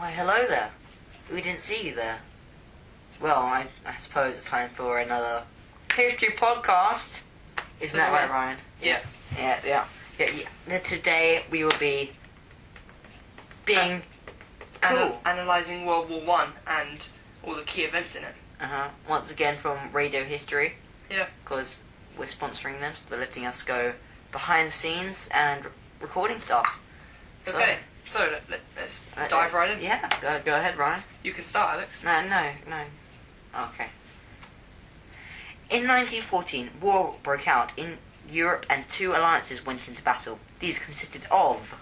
Why, hello there. We didn't see you there. Well, I suppose it's time for another history podcast. Isn't that right, Ryan? Yeah. Yeah. Today we will be being cool. Analysing World War One and all the key events in it. Once again from Radio History. Yeah. Because we're sponsoring them, so they're letting us go behind the scenes and recording stuff. Okay. So let's dive right in. Yeah. Go ahead, Ryan. You can start, Alex. No. Okay. In 1914, war broke out in Europe and two alliances went into battle. These consisted of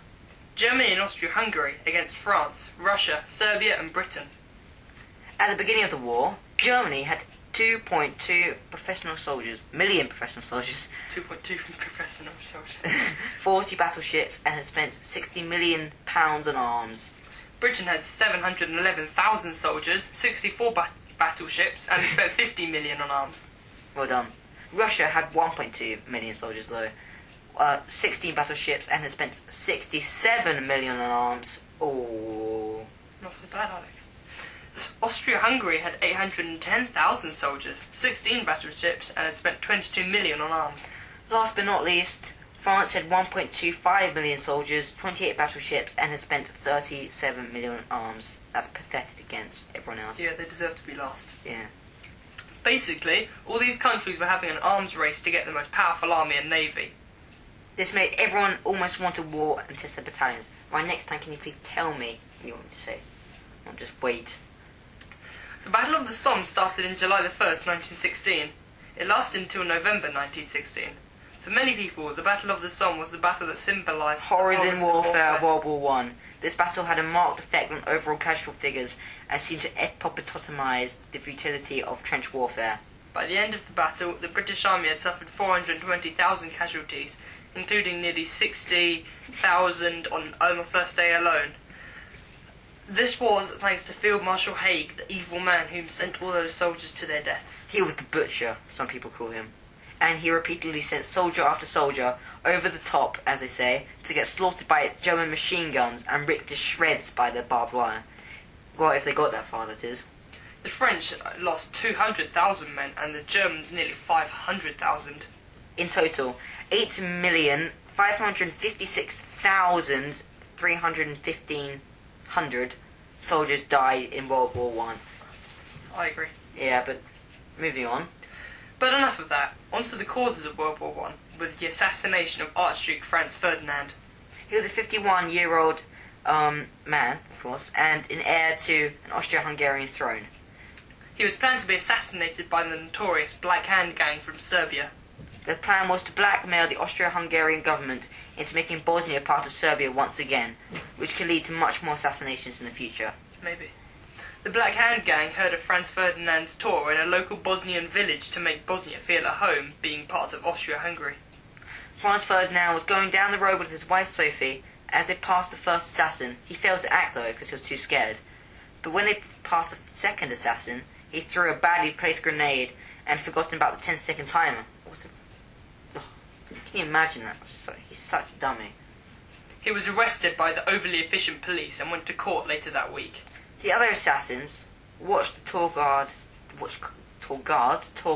Germany and Austria-Hungary against France, Russia, Serbia and Britain. At the beginning of the war, Germany had 2.2 million professional soldiers, 2.2 professional soldiers. 40 battleships, and had spent £60 million on arms. Britain had 711,000 soldiers, 64 battleships, and spent 50 million on arms. Well done. Russia had 1.2 million soldiers, though, 16 battleships, and had spent 67 million on arms. Oh, not so bad, Alex. Austria-Hungary had 810,000 soldiers, 16 battleships, and had spent 22 million on arms. Last but not least, France had 1.25 million soldiers, 28 battleships, and had spent 37 million on arms. That's pathetic against everyone else. Yeah, they deserve to be last. Yeah. Basically, all these countries were having an arms race to get the most powerful army and navy. This made everyone almost want a war and test their battalions. Right, next time, can you please tell me what you want me to say? Not just wait. The Battle of the Somme started in July the 1st, 1916. It lasted until November 1916. For many people, the Battle of the Somme was the battle that symbolised horrors in warfare of World War I. This battle had a marked effect on overall casualty figures and seemed to epitomise the futility of trench warfare. By the end of the battle, the British Army had suffered 420,000 casualties, including nearly 60,000 on the first day alone. This was thanks to Field Marshal Haig, the evil man who sent all those soldiers to their deaths. He was the butcher, some people call him. And he repeatedly sent soldier after soldier over the top, as they say, to get slaughtered by German machine guns and ripped to shreds by their barbed wire. Well, if they got that far, that is. The French lost 200,000 men and the Germans nearly 500,000. In total, 8,556,315 soldiers died in World War I. I agree. Yeah, but moving on. But enough of that. On to the causes of World War I, with the assassination of Archduke Franz Ferdinand. He was a 51-year-old man, of course, and an heir to an Austro-Hungarian throne. He was planned to be assassinated by the notorious Black Hand Gang from Serbia. The plan was to blackmail the Austro-Hungarian government into making Bosnia part of Serbia once again, which could lead to much more assassinations in the future. Maybe. The Black Hand Gang heard of Franz Ferdinand's tour in a local Bosnian village to make Bosnia feel at home, being part of Austria-Hungary. Franz Ferdinand was going down the road with his wife Sophie. As they passed the first assassin, he failed to act though, because he was too scared. But when they passed the second assassin, he threw a badly placed grenade and forgotten about the 10-second timer. Can you imagine that? He's such a dummy. He was arrested by the overly efficient police and went to court later that week. The other assassins watched the tour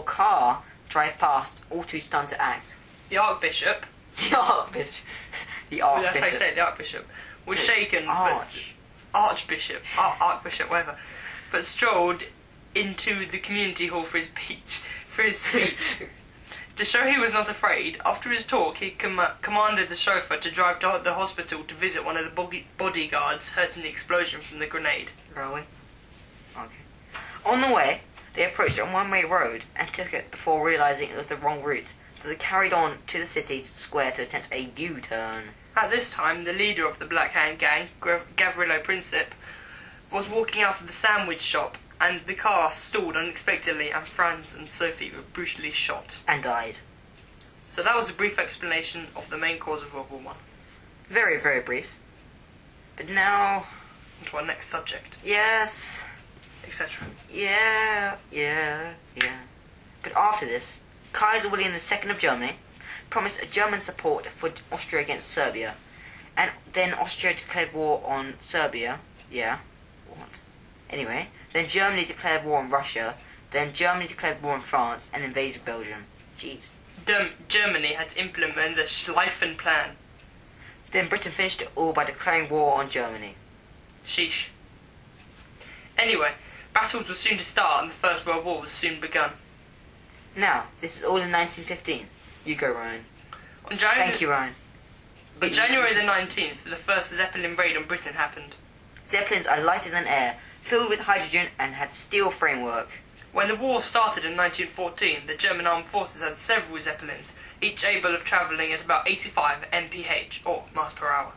car drive past, all too stunned to act. The Archbishop. The Archbishop. That's how you say it, the Archbishop. Was shaken, Archbishop, whatever. But strolled into the community hall for his speech. To show he was not afraid, after his talk he commanded the chauffeur to drive to the hospital to visit one of the bodyguards hurt in the explosion from the grenade. Really? Okay. On the way, they approached a one-way road and took it before realising it was the wrong route, so they carried on to the city square to attempt a U-turn. At this time, the leader of the Black Hand Gang, Gavrilo Princip, was walking out of the sandwich shop, and the car stalled unexpectedly and Franz and Sophie were brutally shot. And died. So that was a brief explanation of the main cause of World War I. Very, very brief. But now... on to our next subject. Yes. Etc. Yeah. But after this, Kaiser William II of Germany promised German support for Austria against Serbia. And then Austria declared war on Serbia. Yeah. Anyway, then Germany declared war on Russia. Then Germany declared war on France and invaded Belgium. Jeez. Germany had to implement the Schlieffen Plan. Then Britain finished it all by declaring war on Germany. Sheesh. Anyway, battles were soon to start and the First World War was soon begun. Now, this is all in 1915. You go, Ryan. Thank you, Ryan. On January the 19th, the first Zeppelin raid on Britain happened. Zeppelins are lighter than air, filled with hydrogen and had steel framework. When the war started in 1914, the German armed forces had several Zeppelins, each able of travelling at about 85 mph, or miles per hour.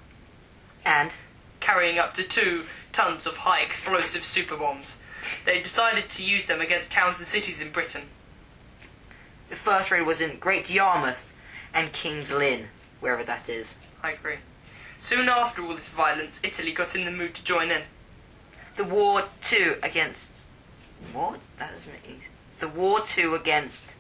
And? Carrying up to 2 tons of high explosive superbombs. They decided to use them against towns and cities in Britain. The first raid was in Great Yarmouth and King's Lynn, wherever that is. I agree. Soon after all this violence, Italy got in the mood to join in. The war too against... What? That doesn't make any sense. The war too against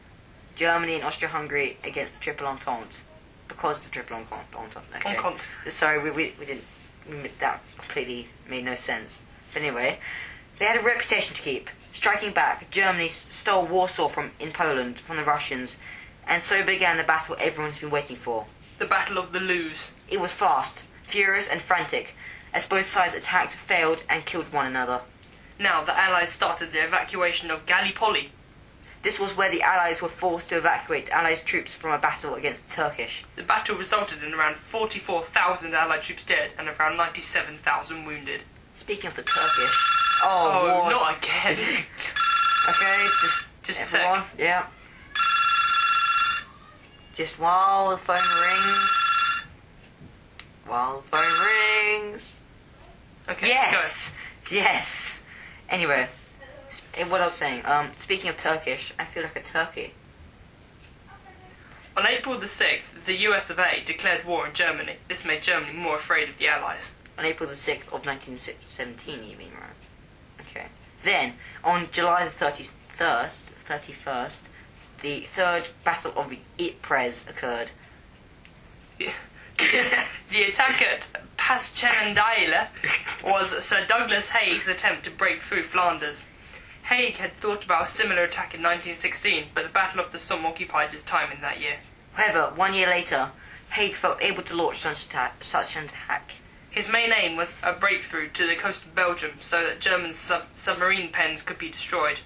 Germany and Austria-Hungary against the Triple Entente. Because of the Triple Entente. Okay. Entente. Sorry, we didn't... That completely made no sense. But anyway, they had a reputation to keep. Striking back, Germany stole Warsaw in Poland from the Russians, and so began the battle everyone's been waiting for. The Battle of the Loos. It was fast, furious and frantic, as both sides attacked, failed and killed one another. Now the Allies started the evacuation of Gallipoli. This was where the Allies were forced to evacuate Allied troops from a battle against the Turkish. The battle resulted in around 44,000 Allied troops dead and around 97,000 wounded. Speaking of the Turkish... Oh, not again. Okay, just everyone, a sec. Yeah. Just while the phone rings. While the phone rings. Okay, Yes! Yes! Anyway, what I was saying, speaking of Turkish, I feel like a turkey. On April the 6th, the US of A declared war on Germany. This made Germany more afraid of the Allies. On April the 6th of 1917, you mean, right? Okay. Then, on July the 31st, the Third Battle of Ypres occurred. The attack at Passchendaele was Sir Douglas Haig's attempt to break through Flanders. Haig had thought about a similar attack in 1916, but the Battle of the Somme occupied his time in that year. However, 1 year later, Haig felt able to launch such an attack. His main aim was a breakthrough to the coast of Belgium so that German submarine pens could be destroyed.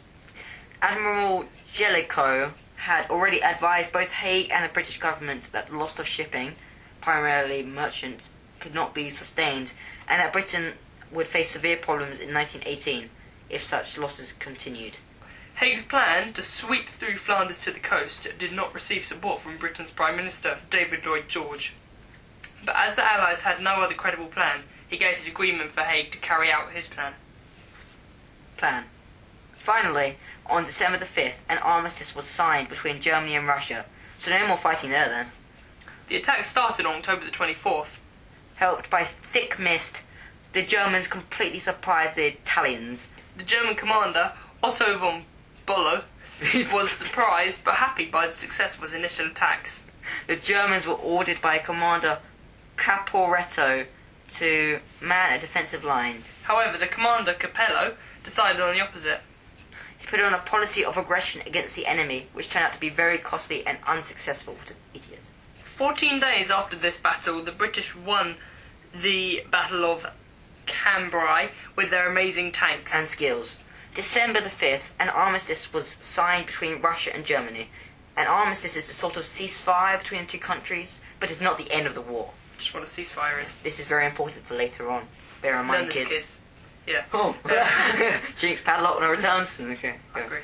Admiral Jellicoe had already advised both Haig and the British government that the loss of shipping, primarily merchant, could not be sustained, and that Britain would face severe problems in 1918 if such losses continued. Haig's plan to sweep through Flanders to the coast did not receive support from Britain's Prime Minister, David Lloyd George. But as the Allies had no other credible plan, he gave his agreement for Haig to carry out his plan. Finally, on December the 5th, an armistice was signed between Germany and Russia, so no more fighting there then. The attack started on October the 24th. Helped by thick mist, the Germans completely surprised the Italians. The German commander, Otto von Bülow, was surprised but happy by the success of his initial attacks. The Germans were ordered by Commander Caporetto to man a defensive line. However, the commander, Capello, decided on the opposite. He put on a policy of aggression against the enemy, which turned out to be very costly and unsuccessful. What an idiot. 14 days after this battle, the British won the Battle of Cambrai with their amazing tanks and skills. December the 5th, an armistice was signed between Russia and Germany. An armistice is a sort of ceasefire between the two countries, but it's not the end of the war. Just what a ceasefire is. This is very important for later on. Bear in mind, kids. Yeah. Oh, Jinx padlock when I returns. Okay. I agree.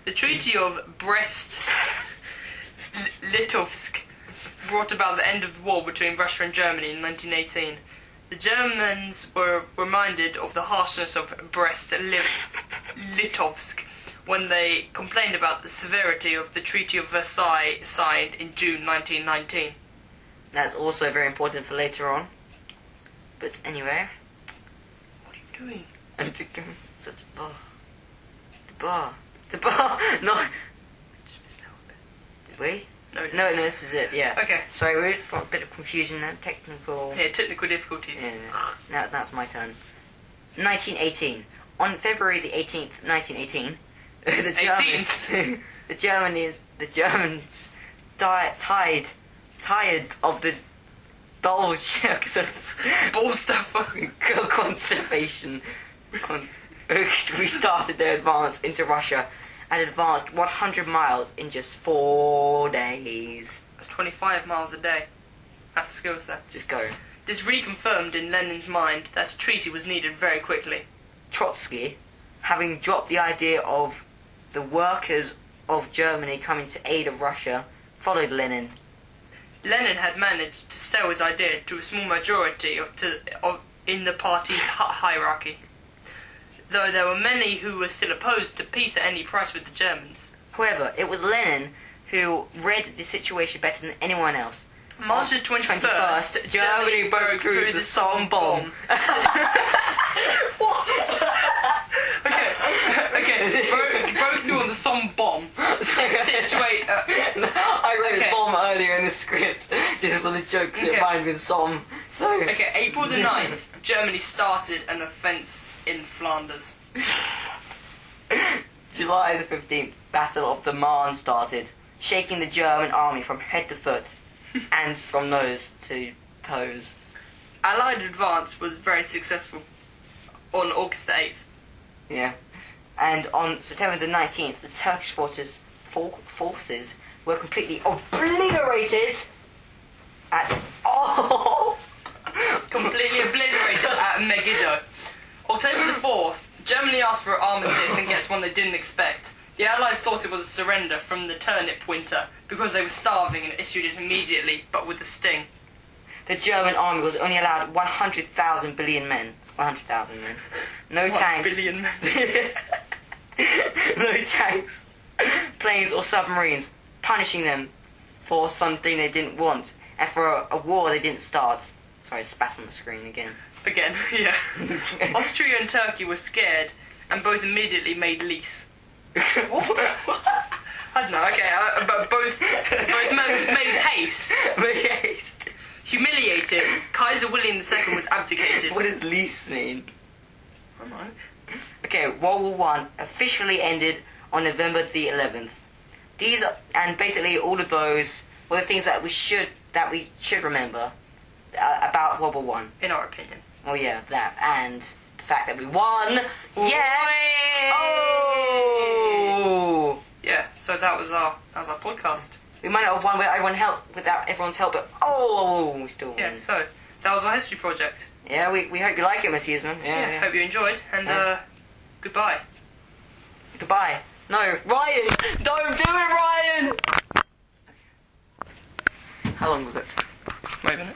The Treaty of Brest-Litovsk brought about the end of the war between Russia and Germany in 1918. The Germans were reminded of the harshness of Brest-Litovsk when they complained about the severity of the Treaty of Versailles signed in June 1919. That's also very important for later on. But anyway. What are you doing? And to come such a bar. The bar! No! I just missed out a bit. Did we? No, this is it, yeah. Okay. Sorry, we've got a bit of confusion now, technical... Yeah, technical difficulties. Yeah, now that's my turn. 1918. On February the 18th, 1918, the Germans tired of the Bolsheviks Ball stuffer. constipation. Restarted their advance into Russia and advanced 100 miles in just 4 days. That's 25 miles a day. That's the skill set. Just go. This reconfirmed in Lenin's mind that a treaty was needed very quickly. Trotsky, having dropped the idea of the workers of Germany coming to aid of Russia, followed Lenin. Lenin had managed to sell his idea to a small majority in the party's hierarchy, though there were many who were still opposed to peace at any price with the Germans. However, it was Lenin who read the situation better than anyone else. March the 21st, Germany broke through the Somme bomb. What? Okay, broke through on the Somme bomb. Situate. I read okay. bomb earlier in the script, just for the joke that Okay. rhymed with Somme. So. Okay, April the 9th, Germany started an offence in Flanders. July the 15th, Battle of the Marne started, shaking the German army from head to foot, and from nose to toes. Allied advance was very successful on August the 8th. Yeah. And on September the 19th, the Turkish forces were completely obliterated at... Oh! Completely obliterated at Megiddo. October the 4th, Germany asked for an armistice and gets one they didn't expect. The Allies thought it was a surrender from the turnip winter because they were starving and issued it immediately, but with a sting. The German army was only allowed 100,000 billion men. 100,000 men. No tanks. Billion men. No tanks, planes or submarines, punishing them for something they didn't want and for a war they didn't start. Sorry, I spat on the screen again. Again, yeah. Austria and Turkey were scared and both immediately made lease. What? I don't know, okay, but both made haste. Made haste. Humiliated, Kaiser William II was abdicated. What does lease mean? I don't know. Okay, World War I officially ended on November the 11th. These are, and basically all of those were the things that we should remember about World War One. In our opinion. Oh yeah, that and the fact that we won. Yes. Way! Oh. Yeah. So that was our podcast. We might not have won without everyone's help, but we still won. Yeah. So that was our history project. Yeah, we hope you like it, Miss Huseman. Yeah. Hope you enjoyed, and goodbye. Goodbye. No, Ryan! Don't do it, Ryan! How long was it? Wait a minute.